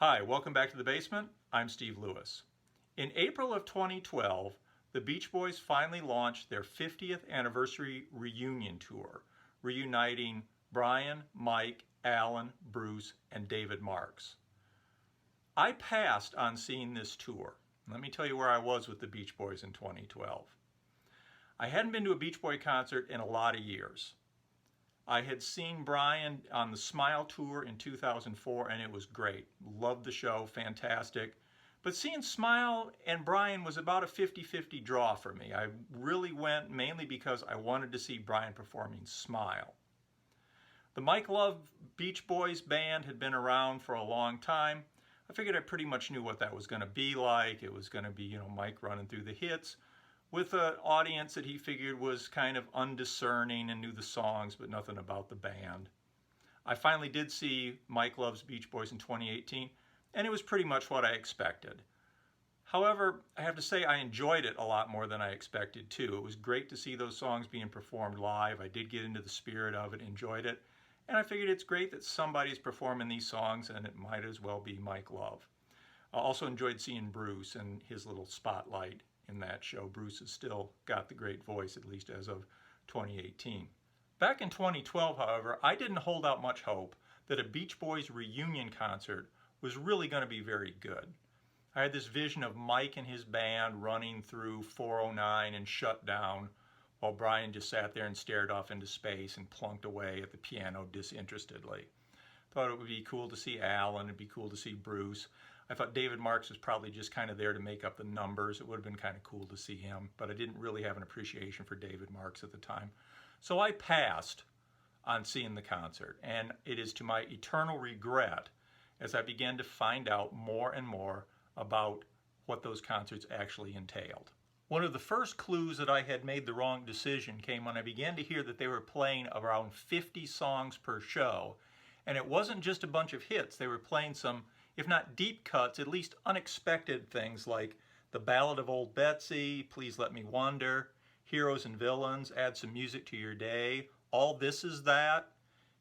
Hi, welcome back to the basement. I'm Steve Lewis. In April of 2012, the Beach Boys finally launched their 50th anniversary reunion tour, reuniting Brian, Mike, Alan, Bruce, and David Marks. I passed on seeing this tour. Let me tell you where I was with the Beach Boys in 2012. I hadn't been to a Beach Boy concert in a lot of years. I had seen Brian on the Smile Tour in 2004 and it was great. Loved the show, fantastic. But seeing Smile and Brian was about a 50-50 draw for me. I really went mainly because I wanted to see Brian performing Smile. The Mike Love Beach Boys band had been around for a long time. I figured I pretty much knew what that was going to be like. It was going to be, Mike running through the hits, with an audience that he figured was kind of undiscerning and knew the songs but nothing about the band. I finally did see Mike Love's Beach Boys in 2018 and it was pretty much what I expected. However, I have to say I enjoyed it a lot more than I expected too. It was great to see those songs being performed live. I did get into the spirit of it, enjoyed it, and I figured it's great that somebody's performing these songs and it might as well be Mike Love. I also enjoyed seeing Bruce and his little spotlight in that show. Bruce has still got the great voice, at least as of 2018. Back in 2012, however, I didn't hold out much hope that a Beach Boys reunion concert was really going to be very good. I had this vision of Mike and his band running through 409 and Shut Down while Brian just sat there and stared off into space and plunked away at the piano disinterestedly. Thought it would be cool to see Alan, it'd be cool to see Bruce. I thought David Marks was probably just kind of there to make up the numbers. It would have been kind of cool to see him, but I didn't really have an appreciation for David Marks at the time. So I passed on seeing the concert, and it is to my eternal regret as I began to find out more and more about what those concerts actually entailed. One of the first clues that I had made the wrong decision came when I began to hear that they were playing around 50 songs per show, and it wasn't just a bunch of hits. They were playing some, if not deep cuts, at least unexpected things like The Ballad of Old Betsy, Please Let Me Wonder, Heroes and Villains, Add Some Music to Your Day, All This Is That,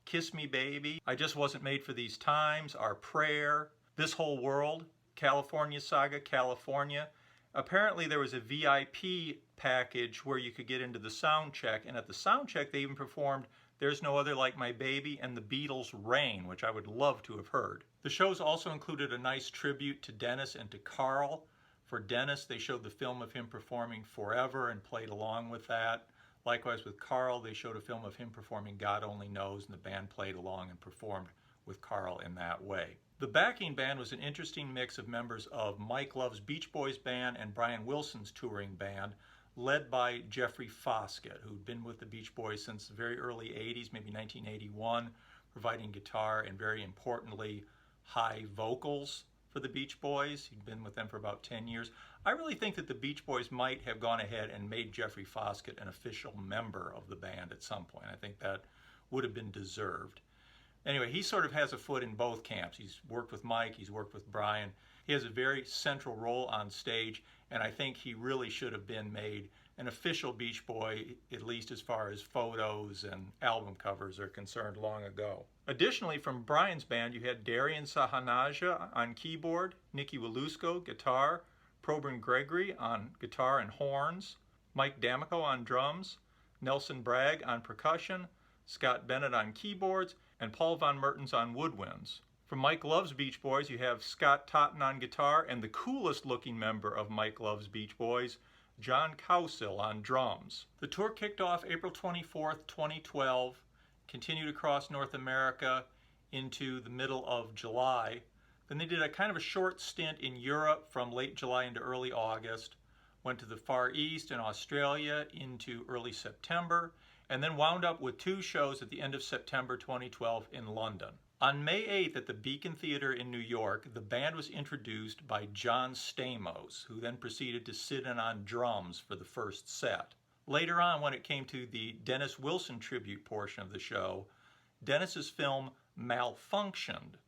Kiss Me Baby, I Just Wasn't Made for These Times, Our Prayer, This Whole World, California Saga, California. Apparently there was a VIP package where you could get into the sound check, and at the sound check they even performed There's No Other Like My Baby and the Beatles' Rain, which I would love to have heard. The shows also included a nice tribute to Dennis and to Carl. For Dennis, they showed the film of him performing Forever and played along with that. Likewise with Carl, they showed a film of him performing God Only Knows, and the band played along and performed with Carl in that way. The backing band was an interesting mix of members of Mike Love's Beach Boys band and Brian Wilson's touring band, led by Jeffrey Foskett, who'd been with the Beach Boys since the very early 80s, maybe 1981, providing guitar and, very importantly, high vocals for the Beach Boys. He'd been with them for about 10 years. I really think that the Beach Boys might have gone ahead and made Jeffrey Foskett an official member of the band at some point. I think that would have been deserved. Anyway, he sort of has a foot in both camps. He's worked with Mike, he's worked with Brian. He has a very central role on stage, and I think he really should have been made an official Beach Boy, at least as far as photos and album covers are concerned, long ago. Additionally, from Brian's band, you had Darian Sahanaja on keyboard, Nicky Walusko, guitar, Probin Gregory on guitar and horns, Mike D'Amico on drums, Nelson Bragg on percussion, Scott Bennett on keyboards, and Paul Von Mertens on woodwinds. From Mike Love's Beach Boys, you have Scott Totten on guitar and the coolest looking member of Mike Love's Beach Boys, John Cowsill on drums. The tour kicked off April 24th, 2012, continued across North America into the middle of July. Then they did a kind of a short stint in Europe from late July into early August, went to the Far East and Australia into early September, and then wound up with 2 shows at the end of September 2012 in London. On May 8th at the Beacon Theater in New York, the band was introduced by John Stamos, who then proceeded to sit in on drums for the first set. Later on, when it came to the Dennis Wilson tribute portion of the show, Dennis's film malfunctioned.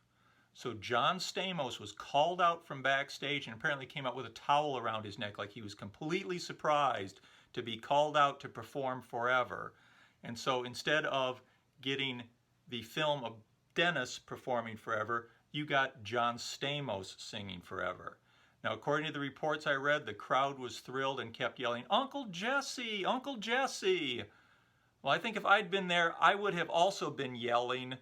So John Stamos was called out from backstage and apparently came out with a towel around his neck like he was completely surprised to be called out to perform Forever. And so instead of getting the film of Dennis performing Forever, you got John Stamos singing Forever. Now, according to the reports I read, the crowd was thrilled and kept yelling, "Uncle Jesse! Uncle Jesse!" Well, I think if I'd been there, I would have also been yelling,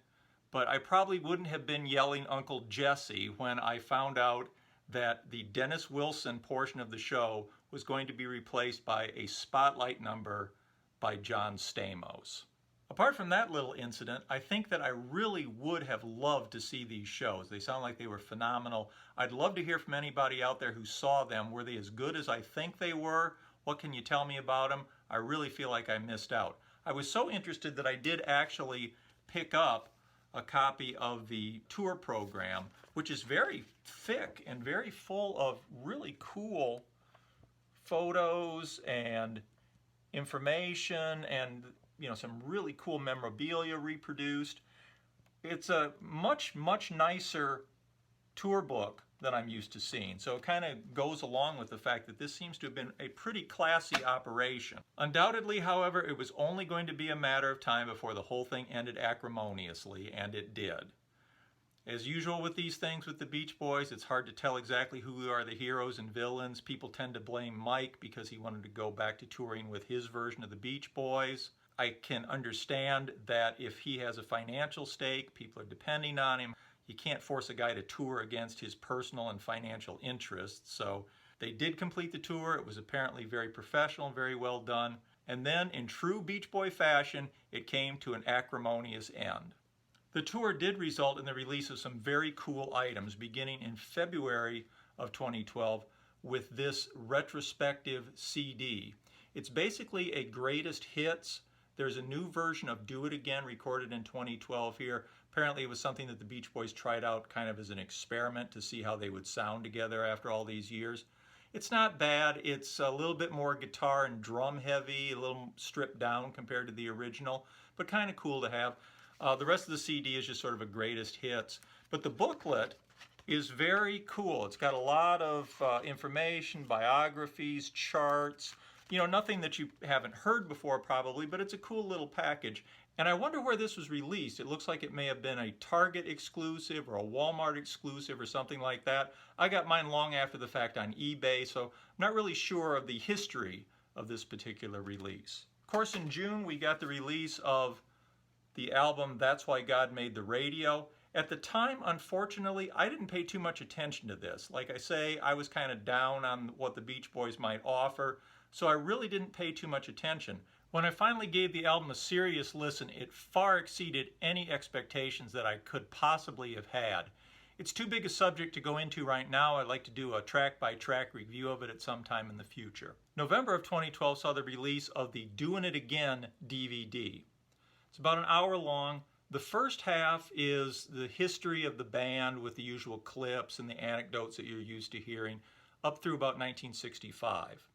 but I probably wouldn't have been yelling Uncle Jesse when I found out that the Dennis Wilson portion of the show was going to be replaced by a spotlight number by John Stamos. Apart from that little incident, I think that I really would have loved to see these shows. They sound like they were phenomenal. I'd love to hear from anybody out there who saw them. Were they as good as I think they were? What can you tell me about them? I really feel like I missed out. I was so interested that I did actually pick up a copy of the tour program, which is very thick and very full of really cool photos and information and some really cool memorabilia reproduced. It's a much nicer tour book than I'm used to seeing. So it kind of goes along with the fact that this seems to have been a pretty classy operation. Undoubtedly, however, it was only going to be a matter of time before the whole thing ended acrimoniously, and it did. As usual with these things with the Beach Boys, it's hard to tell exactly who are the heroes and villains. People tend to blame Mike because he wanted to go back to touring with his version of the Beach Boys. I can understand that if he has a financial stake, people are depending on him. You can't force a guy to tour against his personal and financial interests. So they did complete the tour. It was apparently very professional and very well done. And then, in true Beach Boy fashion, it came to an acrimonious end. The tour did result in the release of some very cool items beginning in February of 2012 with this retrospective CD. It's basically a greatest hits. There's a new version of Do It Again recorded in 2012 here. Apparently it was something that the Beach Boys tried out kind of as an experiment to see how they would sound together after all these years. It's not bad. It's a little bit more guitar and drum heavy, a little stripped down compared to the original, but kind of cool to have. The rest of the CD is just sort of a greatest hits. But the booklet is very cool. It's got a lot of information, biographies, charts, nothing that you haven't heard before probably, but it's a cool little package. And I wonder where this was released. It looks like it may have been a Target exclusive or a Walmart exclusive or something like that. I got mine long after the fact on eBay, so I'm not really sure of the history of this particular release. Of course, in June, we got the release of the album That's Why God Made the Radio. At the time, unfortunately, I didn't pay too much attention to this. Like I say, I was kind of down on what the Beach Boys might offer, so I really didn't pay too much attention. When I finally gave the album a serious listen, it far exceeded any expectations that I could possibly have had. It's too big a subject to go into right now. I'd like to do a track-by-track review of it at some time in the future. November of 2012 saw the release of the Doin' It Again DVD. It's about an hour long. The first half is the history of the band with the usual clips and the anecdotes that you're used to hearing up through about 1965.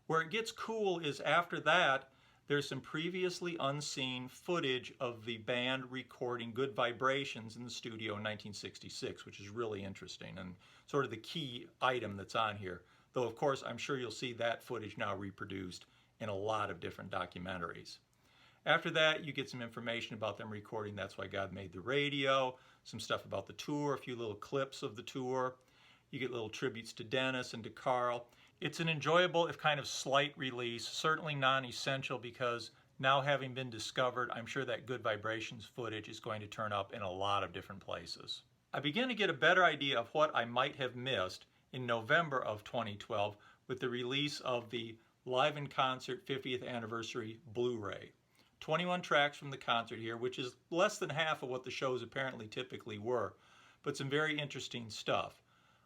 Where it gets cool is after that, there's some previously unseen footage of the band recording Good Vibrations in the studio in 1966, which is really interesting and sort of the key item that's on here. Though, of course, I'm sure you'll see that footage now reproduced in a lot of different documentaries. After that, you get some information about them recording That's Why God Made the Radio, some stuff about the tour, a few little clips of the tour. You get little tributes to Dennis and to Carl. It's an enjoyable, if kind of slight release, certainly non-essential because now having been discovered, I'm sure that Good Vibrations footage is going to turn up in a lot of different places. I began to get a better idea of what I might have missed in November of 2012 with the release of the Live in Concert 50th Anniversary Blu-ray. 21 tracks from the concert here, which is less than half of what the shows apparently typically were, but some very interesting stuff.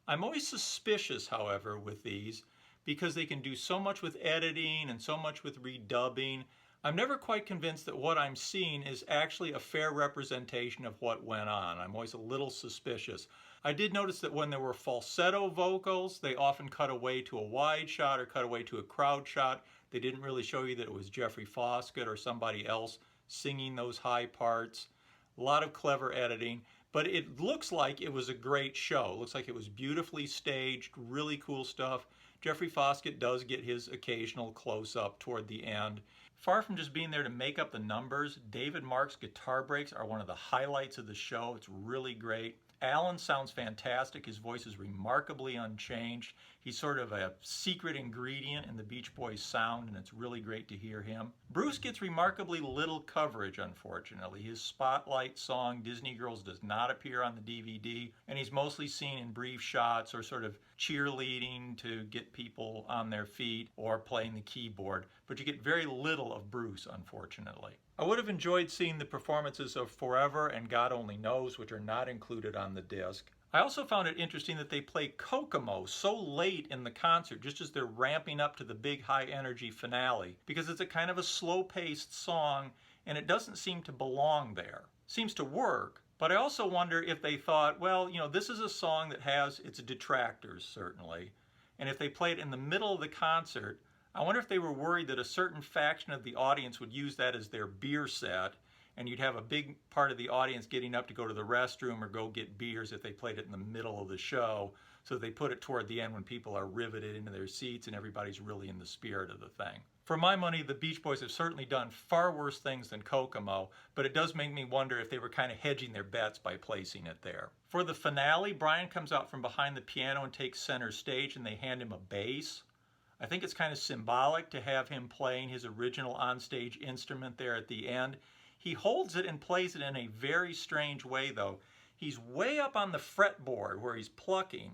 I'm always suspicious, however, with these because they can do so much with editing and so much with redubbing. I'm never quite convinced that what I'm seeing is actually a fair representation of what went on. I'm always a little suspicious. I did notice that when there were falsetto vocals, they often cut away to a wide shot or cut away to a crowd shot. They didn't really show you that it was Jeffrey Foskett or somebody else singing those high parts. A lot of clever editing, but it looks like it was a great show. It looks like it was beautifully staged, really cool stuff. Jeffrey Foskett does get his occasional close-up toward the end. Far from just being there to make up the numbers, David Mark's guitar breaks are one of the highlights of the show. It's really great. Alan sounds fantastic. His voice is remarkably unchanged. He's sort of a secret ingredient in the Beach Boys sound, and it's really great to hear him. Bruce gets remarkably little coverage, unfortunately. His spotlight song, Disney Girls, does not appear on the DVD, and he's mostly seen in brief shots or sort of cheerleading to get people on their feet or playing the keyboard, but you get very little of Bruce, unfortunately. I would have enjoyed seeing the performances of Forever and God Only Knows, which are not included on the disc. I also found it interesting that they play Kokomo so late in the concert, just as they're ramping up to the big high energy finale, because it's a kind of a slow-paced song and it doesn't seem to belong there. Seems to work, but I also wonder if they thought, well, you know, this is a song that has its detractors, certainly, and if they played it in the middle of the concert, I wonder if they were worried that a certain faction of the audience would use that as their beer set, and you'd have a big part of the audience getting up to go to the restroom or go get beers if they played it in the middle of the show. So they put it toward the end when people are riveted into their seats and everybody's really in the spirit of the thing. For my money, the Beach Boys have certainly done far worse things than Kokomo, but it does make me wonder if they were kind of hedging their bets by placing it there. For the finale, Brian comes out from behind the piano and takes center stage, and they hand him a bass. I think it's kind of symbolic to have him playing his original onstage instrument there at the end. He holds it and plays it in a very strange way, though. He's way up on the fretboard where he's plucking.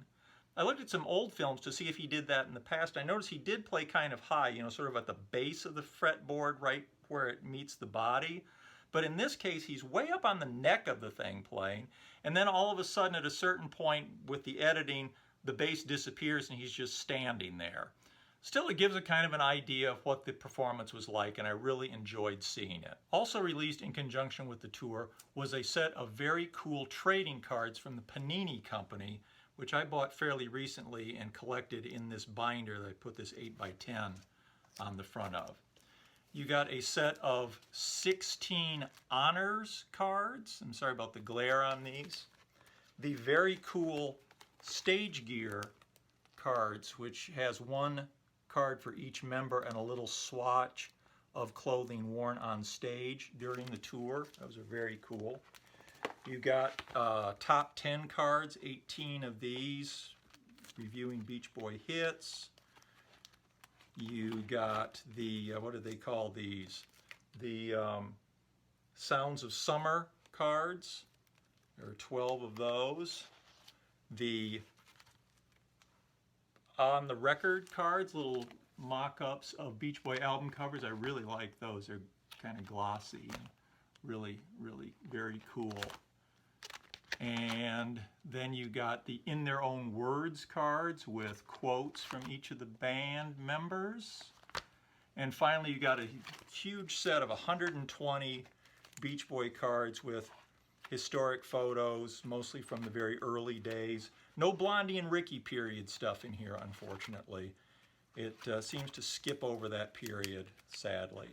I looked at some old films to see if he did that in the past. I noticed he did play kind of high, you know, sort of at the base of the fretboard, right where it meets the body. But in this case, he's way up on the neck of the thing playing, and then all of a sudden at a certain point with the editing, the bass disappears and he's just standing there. Still, it gives a kind of an idea of what the performance was like, and I really enjoyed seeing it. Also released in conjunction with the tour was a set of very cool trading cards from the Panini company, which I bought fairly recently and collected in this binder that I put this 8x10 on the front of. You got a set of 16 honors cards. I'm sorry about the glare on these. The very cool stage gear cards, which has one card for each member and a little swatch of clothing worn on stage during the tour. Those are very cool. You got top 10 cards, 18 of these, reviewing Beach Boy hits. You got the, what do they call these? The Sounds of Summer cards. There are 12 of those. The On the Record cards, little mock-ups of Beach Boy album covers. I really like those. They're kind of glossy and really, really very cool. And then you got the In Their Own Words cards with quotes from each of the band members. And finally, you got a huge set of 120 Beach Boy cards with historic photos, mostly from the very early days. No Blondie and Ricky period stuff in here, unfortunately. It seems to skip over that period, sadly.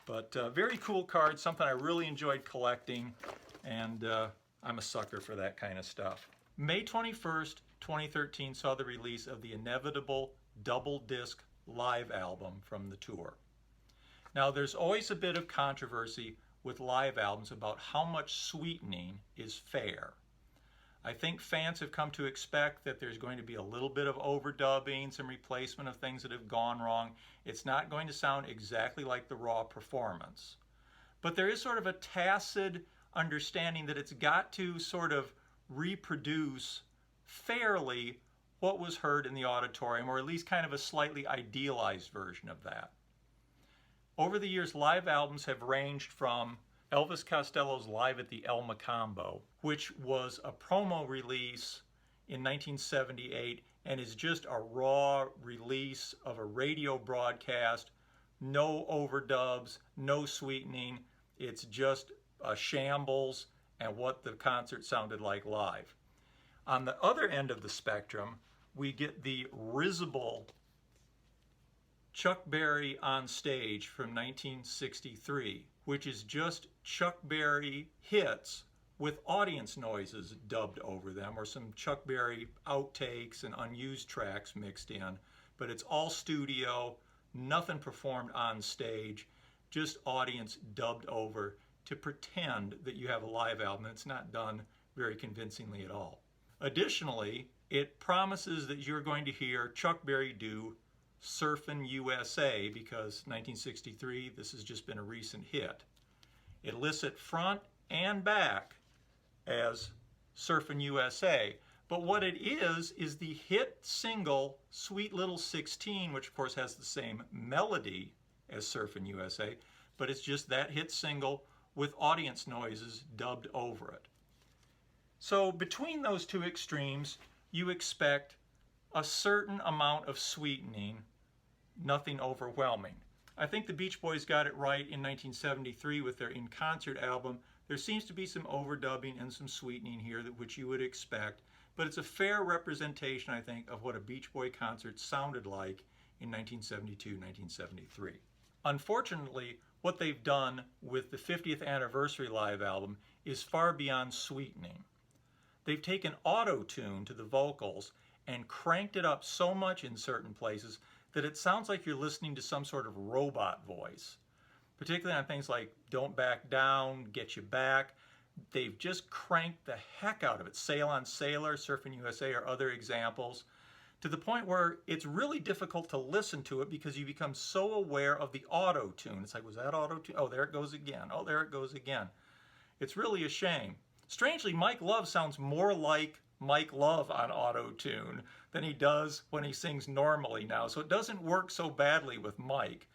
But very cool cards, something I really enjoyed collecting, and I'm a sucker for that kind of stuff. May 21st, 2013 saw the release of the inevitable double disc live album from the tour. Now, there's always a bit of controversy with live albums about how much sweetening is fair. I think fans have come to expect that there's going to be a little bit of overdubbing, some replacement of things that have gone wrong. It's not going to sound exactly like the raw performance. But there is sort of a tacit understanding that it's got to sort of reproduce fairly what was heard in the auditorium, or at least kind of a slightly idealized version of that. Over the years, live albums have ranged from Elvis Costello's Live at the El Macambo, which was a promo release in 1978 and is just a raw release of a radio broadcast, no overdubs, no sweetening. It's just a shambles and what the concert sounded like live. On the other end of the spectrum, we get the risible Chuck Berry on Stage from 1963, which is just Chuck Berry hits with audience noises dubbed over them, or some Chuck Berry outtakes and unused tracks mixed in. But it's all studio, nothing performed on stage. just audience dubbed over to pretend that you have a live album. It's not done very convincingly at all. Additionally, it promises that you're going to hear Chuck Berry do Surfin' USA, because 1963, this has just been a recent hit. It lists it front and back as Surfin' USA, but what it is the hit single Sweet Little 16, which of course has the same melody as Surfin' USA, but it's just that hit single with audience noises dubbed over it. So between those two extremes, you expect a certain amount of sweetening, nothing overwhelming. I think the Beach Boys got it right in 1973 with their In Concert album. There seems to be some overdubbing and some sweetening here, which you would expect, but it's a fair representation, I think, of what a Beach Boy concert sounded like in 1972, 1973. Unfortunately, what they've done with the 50th anniversary live album is far beyond sweetening. They've taken Autotune to the vocals and cranked it up so much in certain places that it sounds like you're listening to some sort of robot voice. Particularly on things like Don't Back Down, Get You Back. They've just cranked the heck out of it. Sail on Sailor, Surfin' USA are other examples, to the point where it's really difficult to listen to it because you become so aware of the auto-tune. It's like, was that auto-tune? Oh, there it goes again. Oh, there it goes again. It's really a shame. Strangely, Mike Love sounds more like Mike Love on auto-tune than he does when he sings normally now, so it doesn't work so badly with Mike.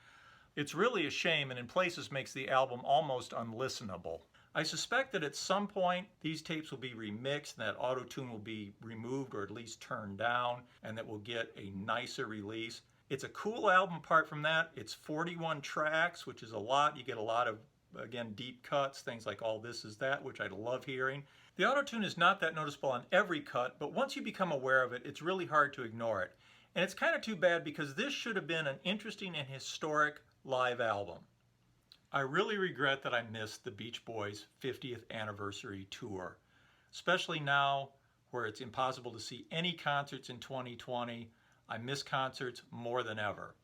It's really a shame, and in places makes the album almost unlistenable. I suspect that at some point these tapes will be remixed and that auto-tune will be removed or at least turned down, and that we'll get a nicer release. It's a cool album apart from that. It's 41 tracks, which is a lot. You get a lot of, again, deep cuts, things like All This Is That, which I love hearing. The auto-tune is not that noticeable on every cut, but once you become aware of it, it's really hard to ignore it. And it's kind of too bad because this should have been an interesting and historic live album. I really regret that I missed the Beach Boys' 50th anniversary tour, especially now where it's impossible to see any concerts in 2020. I miss concerts more than ever.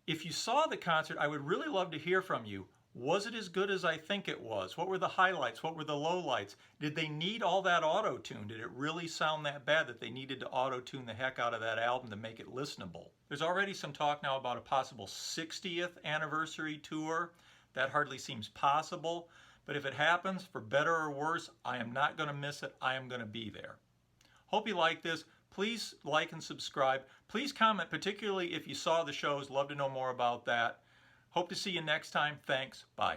If you saw the concert, I would really love to hear from you. Was it as good as I think it was? What were the highlights? What were the lowlights? Did they need all that auto-tune? Did it really sound that bad that they needed to auto-tune the heck out of that album to make it listenable? There's already some talk now about a possible 60th anniversary tour. That hardly seems possible, but if it happens, for better or worse, I am not going to miss it. I am going to be there. Hope you like this. Please like and subscribe. Please comment, particularly if you saw the shows. Love to know more about that. Hope to see you next time. Thanks. Bye.